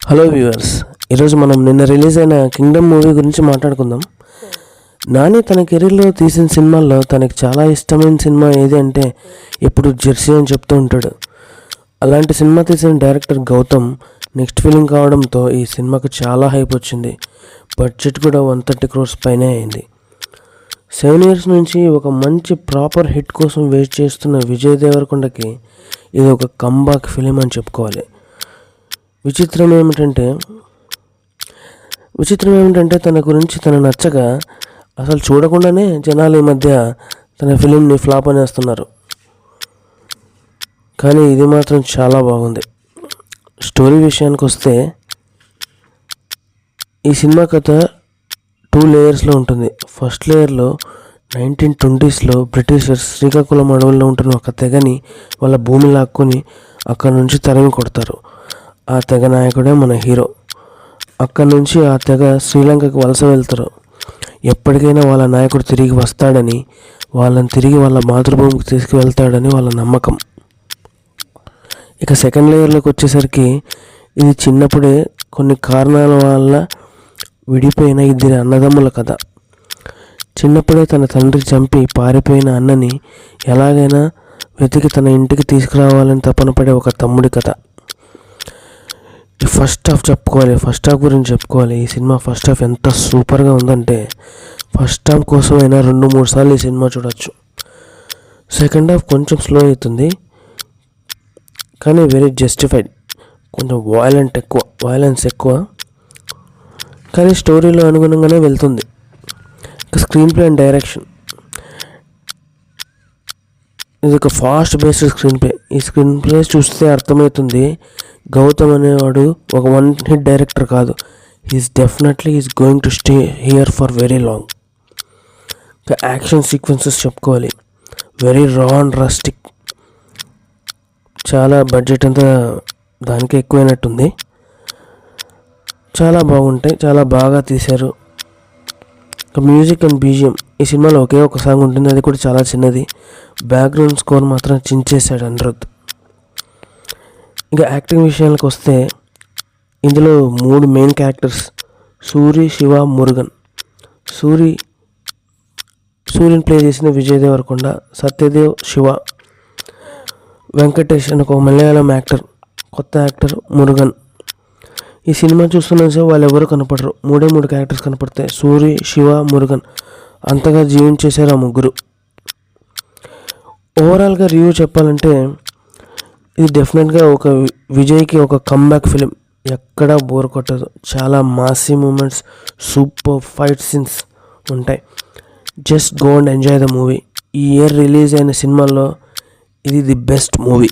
Hello viewers, ఈరోజు మనం నిన్న రిలీజ్ అయిన కింగ్డమ్ మూవీ గురించి మాట్లాడుకుందాం. నాని తన కెరీర్లో తీసిన సినిమాల్లో తనకి చాలా ఇష్టమైన సినిమా ఏది అంటే ఎప్పుడు జెర్సీ అని చెప్తూ ఉంటాడు. అలాంటి సినిమా తీసిన డైరెక్టర్ గౌతమ్ నెక్స్ట్ ఫిలిం కావడంతో ఈ సినిమాకు చాలా హైప్ వచ్చింది. బడ్జెట్ కూడా 130 crores పైనే అయింది. 7 years నుంచి ఒక మంచి ప్రాపర్ హిట్ కోసం వెయిట్ చేస్తున్న విజయ్ దేవరకొండకి ఇది ఒక కంబ్యాక్ ఫిలిం అని చెప్పుకోవాలి. విచిత్రం ఏమిటంటే తన గురించి తను నచ్చగా అసలు చూడకుండానే జనాలు ఈ మధ్య తన ఫిలింని ఫ్లాప్ అనేస్తున్నారు. కానీ ఇది మాత్రం చాలా బాగుంది. స్టోరీ విషయానికి వస్తే ఈ సినిమా కథ 2 layers ఉంటుంది. ఫస్ట్ లేయర్లో 1920s బ్రిటిషర్స్ శ్రీకాకుళం అడవుల్లో ఉంటున్న ఒక తెగని వాళ్ళ భూమి లాక్కొని అక్కడ నుంచి తరిమి కొడతారు. ఆ తెగ నాయకుడే మన హీరో. అక్కడి నుంచి ఆ తెగ శ్రీలంకకు వలస వెళ్తారు. ఎప్పటికైనా వాళ్ళ నాయకుడు తిరిగి వస్తాడని, వాళ్ళని తిరిగి వాళ్ళ మాతృభూమికి తీసుకువెళ్తాడని వాళ్ళ నమ్మకం. ఇక సెకండ్ లేయర్లోకి వచ్చేసరికి ఇది చిన్నప్పుడే కొన్ని కారణాల వల్ల విడిపోయిన 2 అన్నదమ్ముల కథ. చిన్నప్పుడే తన తండ్రి చంపి పారిపోయిన అన్నని ఎలాగైనా వెతికి తన ఇంటికి తీసుకురావాలని తపన పడే ఒక తమ్ముడి కథ. ఫస్ట్ హాఫ్ గురించి చెప్పుకోవాలి. ఈ సినిమా ఫస్ట్ హాఫ్ ఎంత సూపర్గా ఉందంటే ఫస్ట్ హాఫ్ కోసమైనా 2-3 సార్లు ఈ సినిమా చూడొచ్చు. సెకండ్ హాఫ్ కొంచెం స్లో అవుతుంది, కానీ వెరీ జస్టిఫైడ్. కొంచెం వైలెన్స్ ఎక్కువ, కానీ స్టోరీలో అనుగుణంగానే వెళ్తుంది. స్క్రీన్ ప్లే అండ్ డైరెక్షన్, ఇది ఒక ఫాస్ట్ బేస్డ్ స్క్రీన్ ప్లే. ఈ స్క్రీన్ ప్లే చూస్తే అర్థమవుతుంది గౌతమ్ అనేవాడు ఒక 1-hit డైరెక్టర్ కాదు. Is going to stay here for very long. ఇంకా యాక్షన్ సీక్వెన్సెస్ చెప్పుకోవాలి. వెరీ రా అండ్ రస్టిక్. చాలా బడ్జెట్ అంతా దానికే ఎక్కువైనట్టుంది. చాలా బాగుంటాయి, చాలా బాగా తీశారు. మ్యూజిక్ అండ్ బీజిఎం, ఈ సినిమాలో ఒకే ఒక సాంగ్ ఉంటుంది, అది కూడా చాలా చిన్నది. బ్యాక్గ్రౌండ్ స్కోర్ మాత్రం చించేశాడు అనిరుద్ధ్. ఇంకా యాక్టింగ్ విషయానికి వస్తే ఇందులో 3 మెయిన్ క్యారెక్టర్స్: సూరి, శివ, మురుగన్. సూర్యని ప్లే చేసిన విజయ్ దేవరకొండ, సత్యదేవ్ శివ, వెంకటేష్ అని ఒక మలయాళం యాక్టర్, కొత్త యాక్టర్ మురుగన్. ఈ సినిమా చూస్తున్న సేపు వాళ్ళు ఎవరు కనపడరు. 3 క్యారెక్టర్స్ కనపడతాయి: సూరి, శివ, మురుగన్. అంతగా జీవించేశారు ఆ ముగ్గురు. ఓవరాల్గా రివ్యూ చెప్పాలంటే ఇది డెఫినెట్గా ఒక విజయ్కి ఒక కంబ్యాక్ ఫిలిం. ఎక్కడా బోర్ కొట్టదు. చాలా Masih moments, super fight scenes ఉంటాయి. Just go and enjoy the movie. ఈ ఇయర్ రిలీజ్ అయిన సినిమాల్లో ఇది ది బెస్ట్ మూవీ.